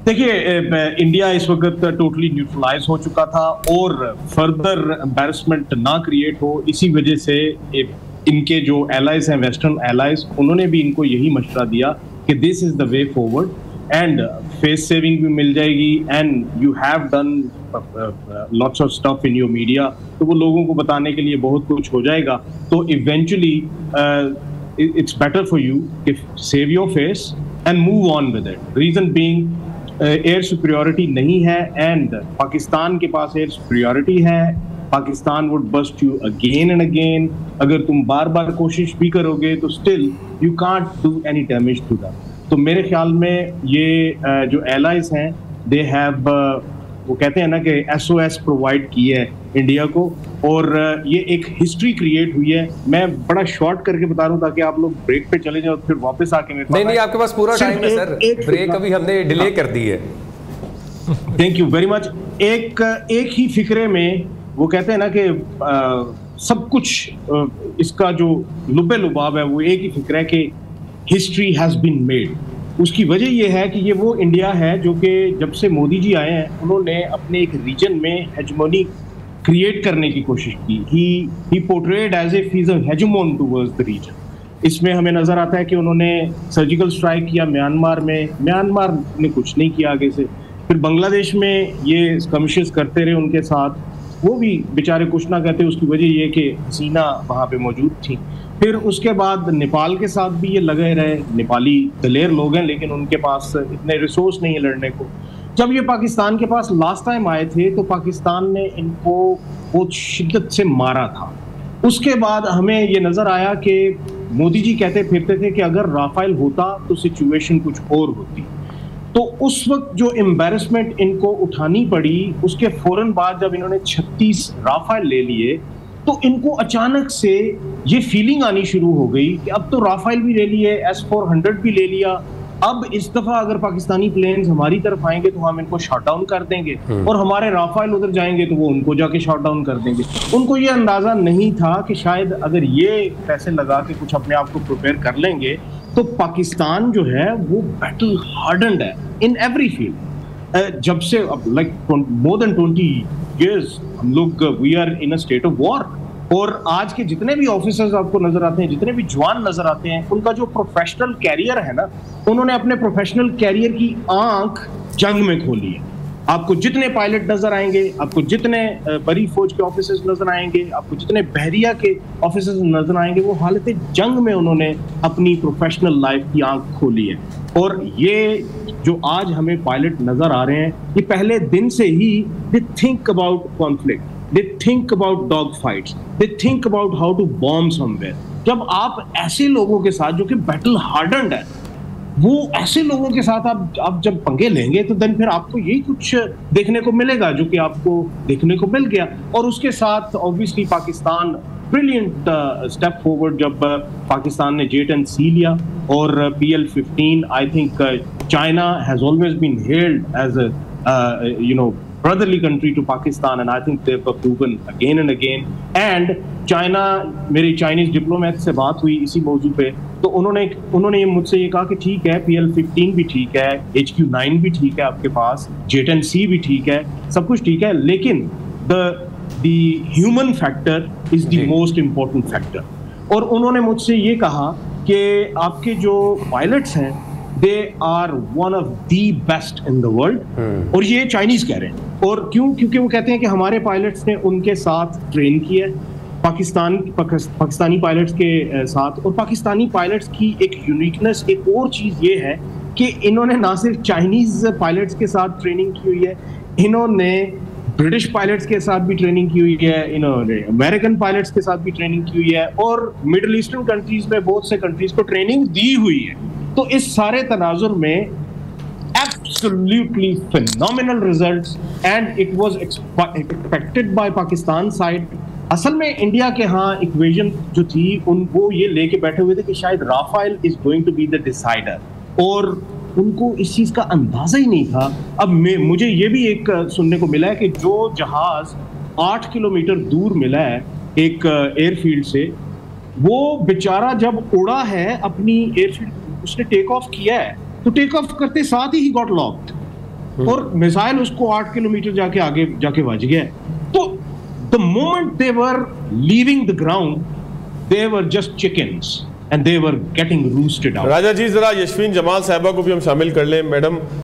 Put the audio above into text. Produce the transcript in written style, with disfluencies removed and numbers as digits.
देखिए, इंडिया इस वक्त टोटली न्यूट्रलाइज हो चुका था और फर्दर एम्बैरसमेंट ना क्रिएट हो, इसी वजह से इनके जो एलाइज हैं, वेस्टर्न एलाइज, उन्होंने भी इनको यही मशवरा दिया कि this is the way forward and face saving भी मिल जाएगी and you have done lots of stuff in your media, तो वो लोगों को बताने के लिए बहुत कुछ हो जाएगा। तो eventually it's better for you कि save your face and move on with it. Reason being air superiority नहीं है एंड पाकिस्तान के पास एयर सुपीरियॉरिटी है। Pakistan would bust you again and again. अगर तुम बार बार कोशिश भी करोगे तो still you can't do any damage to that. तो मेरे ख्याल में ये जो एलाइज हैं, दे हैव वो कहते हैं ना कि SOS प्रोवाइड की है इंडिया को, और ये एक हिस्ट्री क्रिएट हुई है। मैं बड़ा शॉर्ट करके बता रहा हूँ ताकि आप लोग ब्रेक पे चले जाओ और फिर वापस आके मेरे नहीं, आपके पास पूरा टाइम है सर, ब्रेक अभी हमने डिले कर दी है। Thank you very much. एक ही फिक्रे में वो कहते हैं ना कि सब कुछ इसका जो लुबे लुबाब है वो एक ही फिक्र है कि हिस्ट्री हैज बीन मेड। उसकी वजह यह है कि ये वो इंडिया है जो कि जब से मोदी जी आए हैं उन्होंने अपने एक रीजन में हेजमोनी क्रिएट करने की कोशिश की। He portrayed as if he is a hegemon towards the region. इसमें हमें नजर आता है कि उन्होंने सर्जिकल स्ट्राइक किया म्यांमार में, म्यांमार ने कुछ नहीं किया आगे से। फिर बांग्लादेश में ये स्कमिशेस करते रहे उनके साथ, वो भी बेचारे कुछ ना कहते। उसकी वजह ये कि हसीना वहाँ पे मौजूद थी। फिर उसके बाद नेपाल के साथ भी ये लगे रहे। नेपाली दलेर लोग हैं लेकिन उनके पास इतने रिसोर्स नहीं है लड़ने को। जब ये पाकिस्तान के पास लास्ट टाइम आए थे तो पाकिस्तान ने इनको बहुत शिद्दत से मारा था। उसके बाद हमें ये नजर आया कि मोदी जी कहते फिरते थे कि अगर राफेल होता तो सिचुएशन कुछ और होती। तो उस वक्त जो एम्बैरसमेंट इनको उठानी पड़ी, उसके फौरन बाद जब इन्होंने 36 राफेल ले लिए तो इनको अचानक से ये फीलिंग आनी शुरू हो गई कि अब तो राफेल भी ले लिए, S-400 भी ले लिया, अब इस दफा अगर पाकिस्तानी प्लेन्स हमारी तरफ आएंगे तो हम इनको शॉट डाउन कर देंगे और हमारे राफेल उधर जाएंगे तो वो उनको जाके शॉट डाउन कर देंगे। उनको ये अंदाजा नहीं था कि शायद अगर ये पैसे लगा के कुछ अपने आप को प्रिपेयर कर लेंगे तो पाकिस्तान जो है वो बैटल हार्डन्ड है इन एवरी फील्ड। जब से लाइक मोर देन 20 years हम लोग we are in a state of war. और आज के जितने भी ऑफिसर्स आपको नजर आते हैं, जितने भी जवान नजर आते हैं, उनका जो प्रोफेशनल कैरियर है ना, उन्होंने अपने प्रोफेशनल कैरियर की आंख जंग में खोली है। आपको जितने पायलट नजर आएंगे, आपको जितने बड़ी फौज के ऑफिसर्स नजर आएंगे, आपको जितने बहरिया के ऑफिसर्स नजर आएंगे, वो हालत जंग में उन्होंने अपनी प्रोफेशनल लाइफ की आंख खोली है। और ये जो आज हमें पायलट नजर आ रहे हैं, ये पहले दिन से ही they think about conflict, they think about dog fights, they think about how to bomb somewhere. जब आप ऐसे लोगों के साथ जो कि बैटल हार्डन्ड है, वो ऐसे लोगों के साथ आप जब पंगे लेंगे तो देन फिर आपको यही कुछ देखने को मिलेगा जो कि आपको देखने को मिल गया। और उसके साथ obviously Pakistan brilliant step forward जब पाकिस्तान ने J-10C लिया और PL-15। I think China has always been held as a brotherly country to Pakistan and I think they've proven again and again. And China, मेरी चाइनीज डिप्लोमेट से बात हुई इसी मौजू पे, तो उन्होंने मुझसे ये कहा कि ठीक है, PL-15 भी ठीक है, HQ-9 भी ठीक है आपके पास, J-10C भी ठीक है, सब कुछ ठीक है, लेकिन the human factor is the most important factor। और उन्होंने मुझसे ये कहा कि आपके जो पायलट्स हैं they are one of the best in the world। और ये चाइनीज कह रहे हैं। और क्योंकि वो कहते हैं कि हमारे पायलट्स ने उनके साथ ट्रेन किया है, पाकिस्तानी पायलट्स के साथ। और पाकिस्तानी पायलट्स की एक यूनिकनेस, एक और चीज़ ये है कि इन्होंने ना सिर्फ चाइनीज पायलट्स के साथ ट्रेनिंग की हुई है, इन्होंने ब्रिटिश पायलट्स के साथ भी ट्रेनिंग की हुई है, इन्होंने अमेरिकन पायलट्स के साथ भी ट्रेनिंग की हुई है, और मिडिल ईस्टर्न कंट्रीज में बहुत से कंट्रीज को ट्रेनिंग दी हुई है। तो इस सारे तनाजुर में absolutely phenomenal results and it was expected by Pakistan side। असल में इंडिया के यहाँ इक्वेशन जो थी वो ये लेके बैठे हुए थे कि शायद Rafale is going to be the decider, और उनको इस चीज का अंदाजा ही नहीं था। अब मुझे ये भी एक सुनने को मिला है कि जो जहाज 8 किलोमीटर दूर मिला है एक एयरफील्ड से, वो बेचारा जब उड़ा है अपनी एयरफील्ड, उसने टेक ऑफ किया है तो टेक ऑफ करते साथ ही गॉट लॉक्ड। और मिसाइल उसको 8 किलोमीटर जाके आगे जाके बज गया। तो the moment they were leaving the ground they were just chickens and they were getting roasted out. Raja ji, जरा यशवीन जमाल साहिबा को भी हम शामिल कर लें। मैडम,